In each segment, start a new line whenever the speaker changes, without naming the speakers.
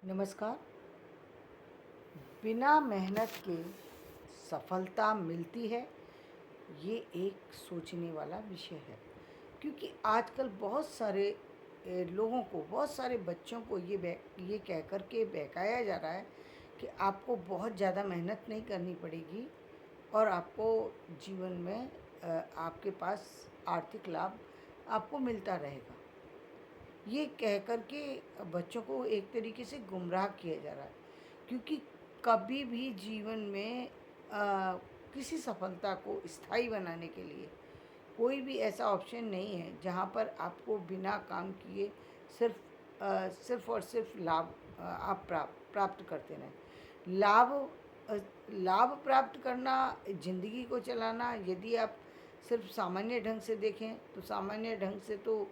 नमस्कार। बिना मेहनत के सफलता मिलती है, ये एक सोचने वाला विषय है। क्योंकि आजकल बहुत सारे लोगों को, बहुत सारे बच्चों को ये कह कर के बहकाया जा रहा है कि आपको बहुत ज़्यादा मेहनत नहीं करनी पड़ेगी और आपको जीवन में आपके पास आर्थिक लाभ आपको मिलता रहेगा। ये कह कर के बच्चों को एक तरीके से गुमराह किया जा रहा है, क्योंकि कभी भी जीवन में किसी सफलता को स्थायी बनाने के लिए कोई भी ऐसा ऑप्शन नहीं है जहाँ पर आपको बिना काम किए सिर्फ और सिर्फ लाभ आप प्राप्त करते रहें। लाभ प्राप्त करना, ज़िंदगी को चलाना, यदि आप सिर्फ सामान्य ढंग से देखें तो सामान्य ढंग से तो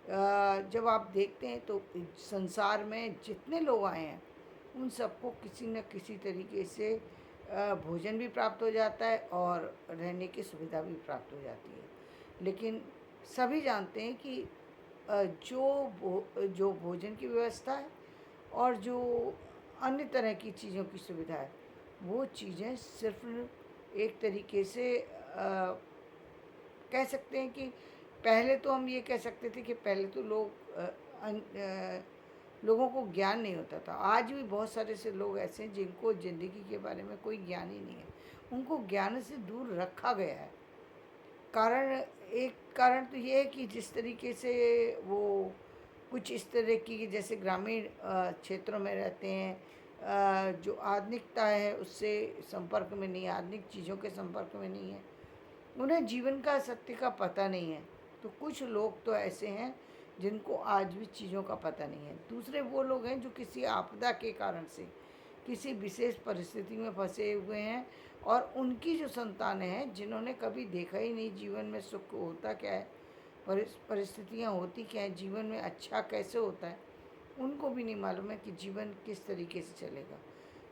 जब आप देखते हैं तो संसार में जितने लोग आए हैं उन सबको किसी न किसी तरीके से भोजन भी प्राप्त हो जाता है और रहने की सुविधा भी प्राप्त हो जाती है। लेकिन सभी जानते हैं कि जो भोजन की व्यवस्था है और जो अन्य तरह की चीज़ों की सुविधा है, वो चीज़ें सिर्फ एक तरीके से कह सकते हैं कि पहले तो हम ये कह सकते थे कि पहले तो लोगों को ज्ञान नहीं होता था। आज भी बहुत सारे से लोग ऐसे हैं जिनको ज़िंदगी के बारे में कोई ज्ञान ही नहीं है, उनको ज्ञान से दूर रखा गया है। कारण एक कारण तो ये है कि जिस तरीके से वो कुछ इस तरह की, जैसे ग्रामीण क्षेत्रों में रहते हैं, जो आधुनिकता है उससे संपर्क में नहीं है, आधुनिक चीज़ों के संपर्क में नहीं है, उन्हें जीवन का सत्य का पता नहीं है। तो कुछ लोग तो ऐसे हैं जिनको आज भी चीज़ों का पता नहीं है। दूसरे वो लोग हैं जो किसी आपदा के कारण से किसी विशेष परिस्थिति में फंसे हुए हैं और उनकी जो संतानें हैं जिन्होंने कभी देखा ही नहीं जीवन में सुख होता क्या है, परिस्थितियाँ होती क्या है, जीवन में अच्छा कैसे होता है, उनको भी नहीं मालूम है कि जीवन किस तरीके से चलेगा।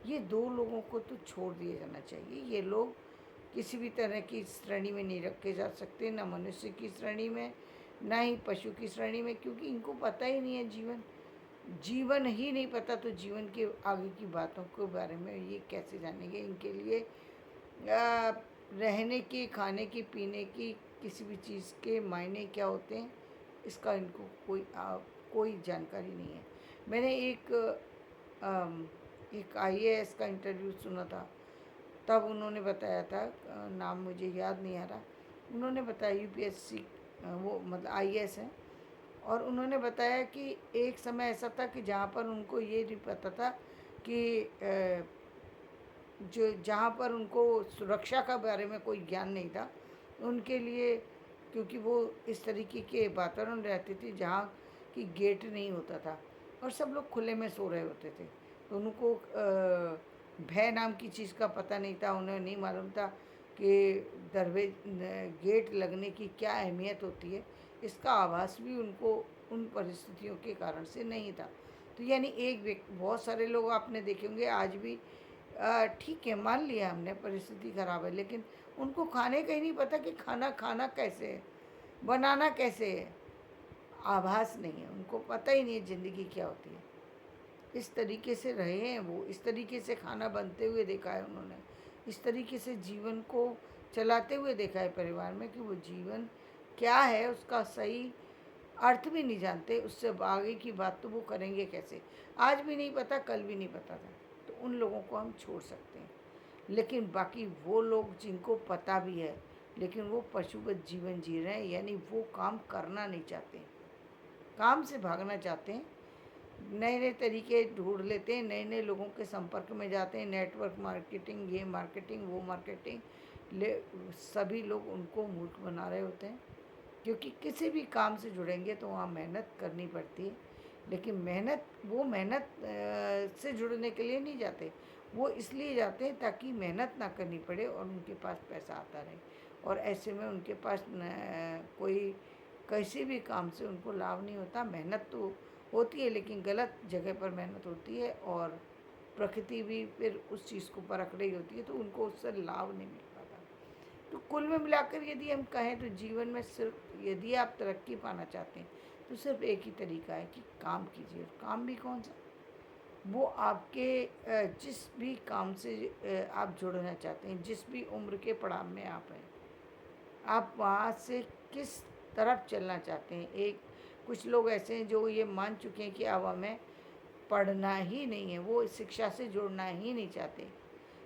ये दो लोगों को तो छोड़ दिया जाना चाहिए। ये लोग किसी भी तरह की श्रेणी में नहीं रखे जा सकते, ना मनुष्य की श्रेणी में, ना ही पशु की श्रेणी में, क्योंकि इनको पता ही नहीं है जीवन ही नहीं पता तो जीवन के आगे की बातों के बारे में ये कैसे जानेंगे। इनके लिए रहने की, खाने की, पीने की, किसी भी चीज़ के मायने क्या होते हैं, इसका इनको कोई जानकारी नहीं है। मैंने एक आईएएस का इंटरव्यू सुना था, तब उन्होंने बताया था, नाम मुझे याद नहीं आ रहा, उन्होंने बताया यूपीएससी, वो मतलब आईएएस है, और उन्होंने बताया कि एक समय ऐसा था कि जहाँ पर उनको ये नहीं पता था कि जो जहाँ पर उनको सुरक्षा का बारे में कोई ज्ञान नहीं था उनके लिए, क्योंकि वो इस तरीके के वातावरण रहते थे जहाँ की गेट नहीं होता था और सब लोग खुले में सो रहे होते थे, तो उनको भय नाम की चीज़ का पता नहीं था। उन्हें नहीं मालूम था कि गेट लगने की क्या अहमियत होती है, इसका आभास भी उनको उन परिस्थितियों के कारण से नहीं था। तो यानी बहुत सारे लोग आपने देखे होंगे आज भी, ठीक है मान लिया हमने परिस्थिति ख़राब है, लेकिन उनको खाने का ही नहीं पता कि खाना खाना कैसे है, बनाना कैसे है, आभास नहीं है, उनको पता ही नहीं है ज़िंदगी क्या होती है। इस तरीके से रहे हैं वो, इस तरीके से खाना बनते हुए देखा है उन्होंने, इस तरीके से जीवन को चलाते हुए देखा है परिवार में, कि वो जीवन क्या है उसका सही अर्थ भी नहीं जानते। उससे आगे की बात तो वो करेंगे कैसे, आज भी नहीं पता, कल भी नहीं पता था। तो उन लोगों को हम छोड़ सकते हैं। लेकिन बाकी वो लोग जिनको पता भी है लेकिन वो पशुवत जीवन जी रहे हैं, यानी वो काम करना नहीं चाहते, काम से भागना चाहते हैं, नए नए तरीके ढूंढ लेते हैं, नए नए लोगों के संपर्क में जाते हैं, नेटवर्क मार्केटिंग, ये मार्केटिंग, वो मार्केटिंग, सभी लोग उनको मूर्ख बना रहे होते हैं। क्योंकि किसी भी काम से जुड़ेंगे तो वहाँ मेहनत करनी पड़ती है, लेकिन मेहनत से जुड़ने के लिए नहीं जाते, वो इसलिए जाते हैं ताकि मेहनत ना करनी पड़े और उनके पास पैसा आता रहे। और ऐसे में उनके पास कोई किसी भी काम से उनको लाभ नहीं होता। मेहनत तो होती है लेकिन गलत जगह पर मेहनत होती है, और प्रकृति भी फिर उस चीज़ को परख रही होती है, तो उनको उससे लाभ नहीं मिल पाता। तो कुल में मिलाकर यदि हम कहें तो जीवन में सिर्फ यदि आप तरक्की पाना चाहते हैं तो सिर्फ एक ही तरीका है कि काम कीजिए। और काम भी कौन सा? वो आपके जिस भी काम से आप जुड़ना चाहते हैं, जिस भी उम्र के पड़ाव में आप हैं, आप वहाँ से किस तरफ चलना चाहते हैं। एक कुछ लोग ऐसे हैं जो ये मान चुके हैं कि अब हमें पढ़ना ही नहीं है, वो शिक्षा से जुड़ना ही नहीं चाहते,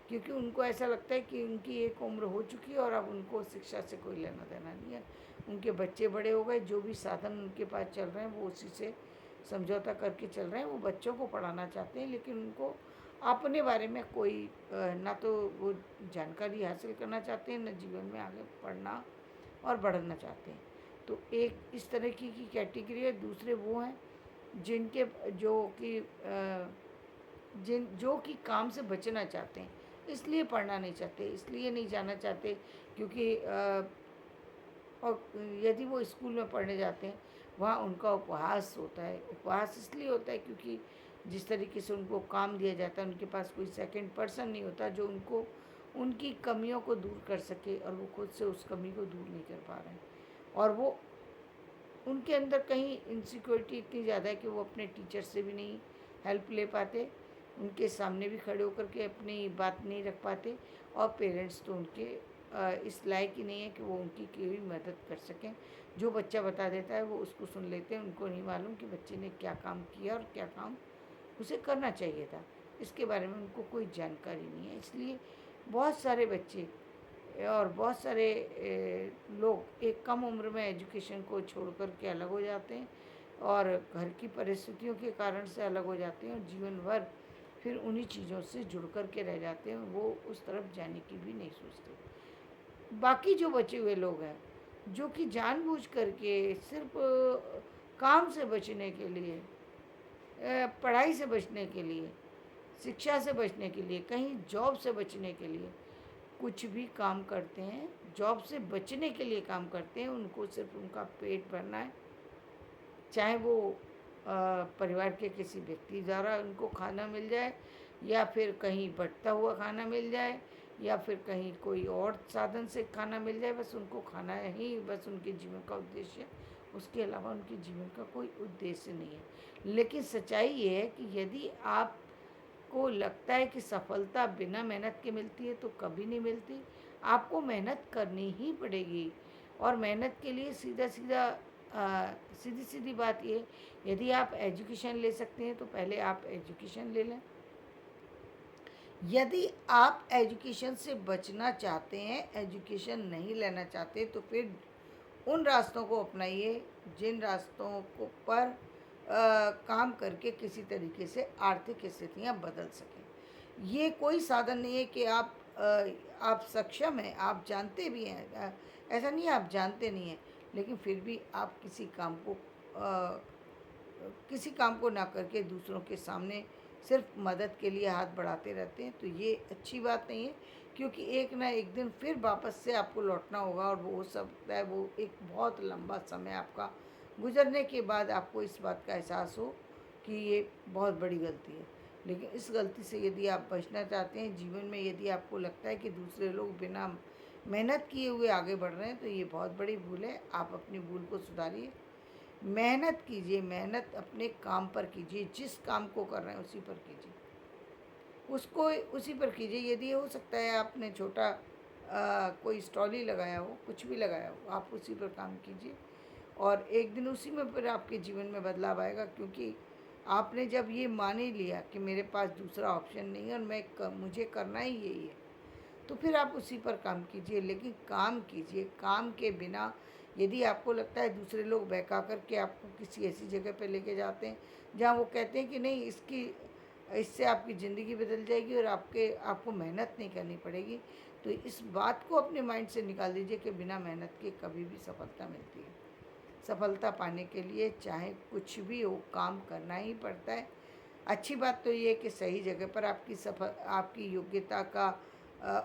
क्योंकि उनको ऐसा लगता है कि उनकी एक उम्र हो चुकी है और अब उनको शिक्षा से कोई लेना देना नहीं है। उनके बच्चे बड़े हो गए, जो भी साधन उनके पास चल रहे हैं वो उसी से समझौता करके चल रहे हैं। वो बच्चों को पढ़ाना चाहते हैं, लेकिन उनको अपने बारे में कोई ना तो वो जानकारी हासिल करना चाहते हैं, न जीवन में आगे पढ़ना और बढ़ना चाहते हैं। तो एक इस तरह की कैटेगरी है। दूसरे वो हैं जिनके जो कि जो कि काम से बचना चाहते हैं, इसलिए पढ़ना नहीं चाहते, इसलिए नहीं जाना चाहते, क्योंकि और यदि वो स्कूल में पढ़ने जाते हैं, वहाँ उनका उपहास होता है। उपहास इसलिए होता है क्योंकि जिस तरीके से उनको काम दिया जाता है, उनके पास कोई सेकंड पर्सन नहीं होता जो उनको उनकी कमियों को दूर कर सके, और वो खुद से उस कमी को दूर नहीं कर पा रहे हैं। और वो उनके अंदर कहीं इनसिक्योरिटी इतनी ज़्यादा है कि वो अपने टीचर से भी नहीं हेल्प ले पाते, उनके सामने भी खड़े होकर के अपनी बात नहीं रख पाते, और पेरेंट्स तो उनके इस लायक ही नहीं है कि वो उनकी कोई मदद कर सकें। जो बच्चा बता देता है वो उसको सुन लेते हैं, उनको नहीं मालूम कि बच्चे ने क्या काम किया और क्या काम उसे करना चाहिए था। इसके बारे में उनको कोई जानकारी नहीं है। इसलिए बहुत सारे बच्चे और बहुत सारे लोग एक कम उम्र में एजुकेशन को छोड़ कर के अलग हो जाते हैं, और घर की परिस्थितियों के कारण से अलग हो जाते हैं, और जीवन भर फिर उन्हीं चीज़ों से जुड़ कर के रह जाते हैं। वो उस तरफ जाने की भी नहीं सोचते। बाकी जो बचे हुए लोग हैं, जो कि जानबूझ करके सिर्फ काम से बचने के लिए, पढ़ाई से बचने के लिए, शिक्षा से बचने के लिए, कहीं जॉब से बचने के लिए कुछ भी काम करते हैं, जॉब से बचने के लिए काम करते हैं। उनको सिर्फ उनका पेट भरना है, चाहे वो परिवार के किसी व्यक्ति द्वारा उनको खाना मिल जाए, या फिर कहीं बँटता हुआ खाना मिल जाए, या फिर कहीं कोई और साधन से खाना मिल जाए। बस उनको खाना ही बस उनके जीवन का उद्देश्य है, उसके अलावा उनके जीवन का कोई उद्देश्य नहीं है। लेकिन सच्चाई ये है कि यदि आपको लगता है कि सफलता बिना मेहनत के मिलती है, तो कभी नहीं मिलती। आपको मेहनत करनी ही पड़ेगी, और मेहनत के लिए सीधी सीधी बात ये, यदि आप एजुकेशन ले सकते हैं तो पहले आप एजुकेशन ले लें। यदि आप एजुकेशन से बचना चाहते हैं, एजुकेशन नहीं लेना चाहते, तो फिर उन रास्तों को अपनाइए जिन रास्तों को पर काम करके किसी तरीके से आर्थिक स्थितियां बदल सकें। ये कोई साधन नहीं है कि आप सक्षम हैं, आप जानते भी हैं, ऐसा नहीं है आप जानते नहीं हैं, लेकिन फिर भी आप किसी काम को ना करके दूसरों के सामने सिर्फ मदद के लिए हाथ बढ़ाते रहते हैं, तो ये अच्छी बात नहीं है। क्योंकि एक ना एक दिन फिर वापस से आपको लौटना होगा, और वो हो सकता है वो एक बहुत लंबा समय आपका गुजरने के बाद आपको इस बात का एहसास हो कि ये बहुत बड़ी गलती है। लेकिन इस गलती से यदि आप बचना चाहते हैं जीवन में, यदि आपको लगता है कि दूसरे लोग बिना मेहनत किए हुए आगे बढ़ रहे हैं, तो ये बहुत बड़ी भूल है। आप अपनी भूल को सुधारिए, मेहनत कीजिए, मेहनत अपने काम पर कीजिए, जिस काम को कर रहे हैं उसी पर कीजिए, उसको उसी पर कीजिए। यदि हो सकता है आपने छोटा कोई स्टॉल ही लगाया हो, कुछ भी लगाया हो, आप उसी पर काम कीजिए, और एक दिन उसी में फिर आपके जीवन में बदलाव आएगा। क्योंकि आपने जब ये मान ही लिया कि मेरे पास दूसरा ऑप्शन नहीं है और मुझे करना ही यही है, तो फिर आप उसी पर काम कीजिए। लेकिन काम कीजिए, काम के बिना यदि आपको लगता है दूसरे लोग बहका कर के आपको किसी ऐसी जगह पर लेके जाते हैं जहाँ वो कहते हैं कि नहीं, इससे आपकी ज़िंदगी बदल जाएगी और आपको मेहनत नहीं करनी पड़ेगी, तो इस बात को अपने माइंड से निकाल दीजिए कि बिना मेहनत के कभी भी सफलता मिलती है। सफलता पाने के लिए चाहे कुछ भी हो, काम करना ही पड़ता है। अच्छी बात तो ये है कि सही जगह पर आपकी योग्यता का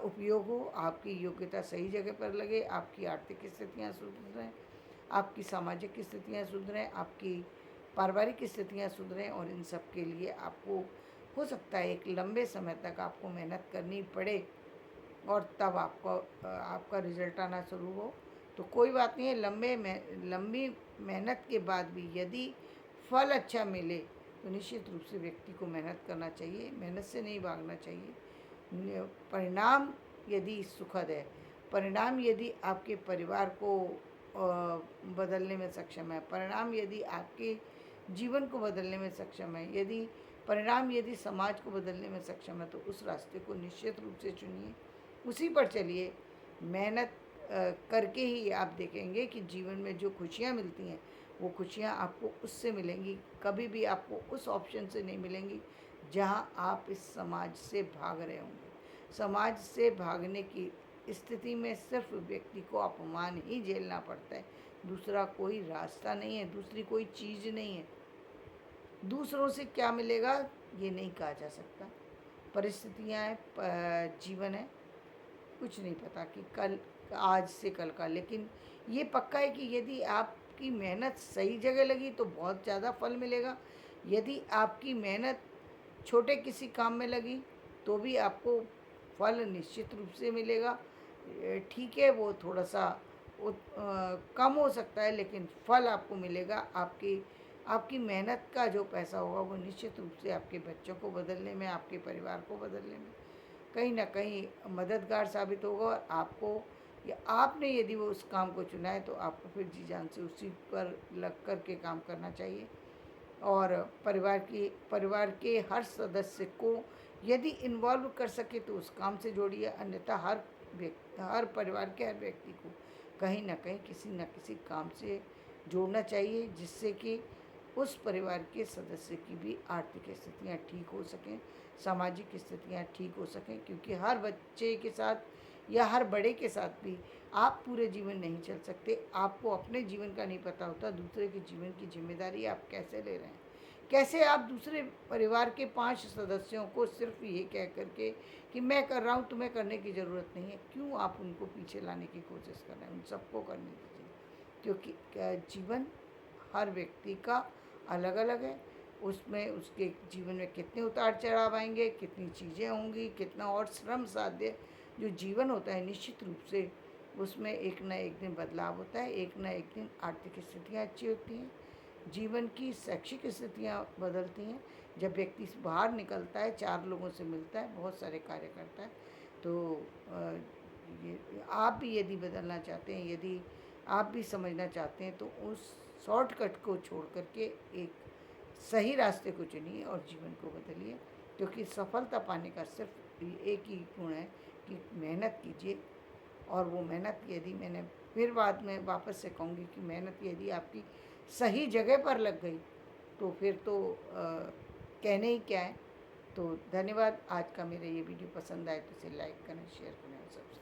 उपयोग हो, आपकी योग्यता सही जगह पर लगे, आपकी आर्थिक स्थितियाँ सुधरें, आपकी सामाजिक स्थितियाँ सुधरें, आपकी पारिवारिक स्थितियाँ सुधरें, और इन सब के लिए आपको हो सकता है एक लंबे समय तक आपको मेहनत करनी पड़े, और तब आपका रिजल्ट आना शुरू हो। तो कोई बात नहीं है, लंबी मेहनत के बाद भी यदि फल अच्छा मिले, तो निश्चित रूप से व्यक्ति को मेहनत करना चाहिए, मेहनत से नहीं भागना चाहिए। परिणाम यदि सुखद है, परिणाम यदि आपके परिवार को बदलने में सक्षम है, परिणाम यदि आपके जीवन को बदलने में सक्षम है, यदि परिणाम यदि समाज को बदलने में सक्षम है, तो उस रास्ते को निश्चित रूप से चुनिए, उसी पर चलिए। मेहनत करके ही आप देखेंगे कि जीवन में जो खुशियाँ मिलती हैं वो खुशियाँ आपको उससे मिलेंगी, कभी भी आपको उस ऑप्शन से नहीं मिलेंगी जहाँ आप इस समाज से भाग रहे होंगे। समाज से भागने की स्थिति में सिर्फ व्यक्ति को अपमान ही झेलना पड़ता है, दूसरा कोई रास्ता नहीं है, दूसरी कोई चीज़ नहीं है। दूसरों से क्या मिलेगा ये नहीं कहा जा सकता। परिस्थितियाँ हैं, जीवन है, कुछ नहीं पता कि कल आज से कल का, लेकिन ये पक्का है कि यदि आपकी मेहनत सही जगह लगी तो बहुत ज़्यादा फल मिलेगा। यदि आपकी मेहनत छोटे किसी काम में लगी तो भी आपको फल निश्चित रूप से मिलेगा। ठीक है, वो थोड़ा सा कम हो सकता है, लेकिन फल आपको मिलेगा। आपकी मेहनत का जो पैसा होगा वो निश्चित रूप से आपके बच्चों को बदलने में, आपके परिवार को बदलने में कहीं ना कहीं मददगार साबित होगा। और आपको या आपने यदि वो उस काम को चुना है तो आपको फिर जी जान से उसी पर लग कर के काम करना चाहिए। और परिवार के हर सदस्य को यदि इन्वॉल्व कर सके तो उस काम से जोड़िए, अन्यथा हर परिवार के हर व्यक्ति को कहीं ना कहीं किसी न किसी काम से जोड़ना चाहिए, जिससे कि उस परिवार के सदस्य की भी आर्थिक स्थितियाँ ठीक हो सकें, सामाजिक स्थितियाँ ठीक हो सकें। क्योंकि हर बच्चे के साथ या हर बड़े के साथ भी आप पूरे जीवन नहीं चल सकते। आपको अपने जीवन का नहीं पता होता, दूसरे के जीवन की जिम्मेदारी आप कैसे ले रहे हैं। कैसे आप दूसरे परिवार के 5 सदस्यों को सिर्फ ये कह करके कि मैं कर रहा हूँ, तुम्हें करने की ज़रूरत नहीं है, क्यों आप उनको पीछे लाने की कोशिश कर रहे हैं। उन सबको करने दीजिए, क्योंकि जीवन हर व्यक्ति का अलग अलग है। उसमें उसके जीवन में कितने उतार चढ़ाव आएंगे, कितनी चीज़ें होंगी, कितना और श्रम साध्य जो जीवन होता है, निश्चित रूप से उसमें एक न एक दिन बदलाव होता है, एक न एक दिन आर्थिक स्थितियाँ अच्छी होती हैं, जीवन की शैक्षिक स्थितियाँ बदलती हैं। जब व्यक्ति बाहर निकलता है, 4 लोगों से मिलता है, बहुत सारे कार्य करता है, तो ये आप भी यदि बदलना चाहते हैं, यदि आप भी समझना चाहते हैं, तो उस शॉर्टकट को छोड़ करके एक सही रास्ते को चुनिए और जीवन को बदलिए। क्योंकि सफलता पाने का सिर्फ एक ही गुण है कि मेहनत कीजिए। और वो मेहनत यदि, मैंने फिर बाद में वापस से कहूँगी कि मेहनत यदि आपकी सही जगह पर लग गई तो फिर तो कहने ही क्या है। तो धन्यवाद। आज का मेरा ये वीडियो पसंद आए तो इसे लाइक करें, शेयर करें और सब्सक्राइब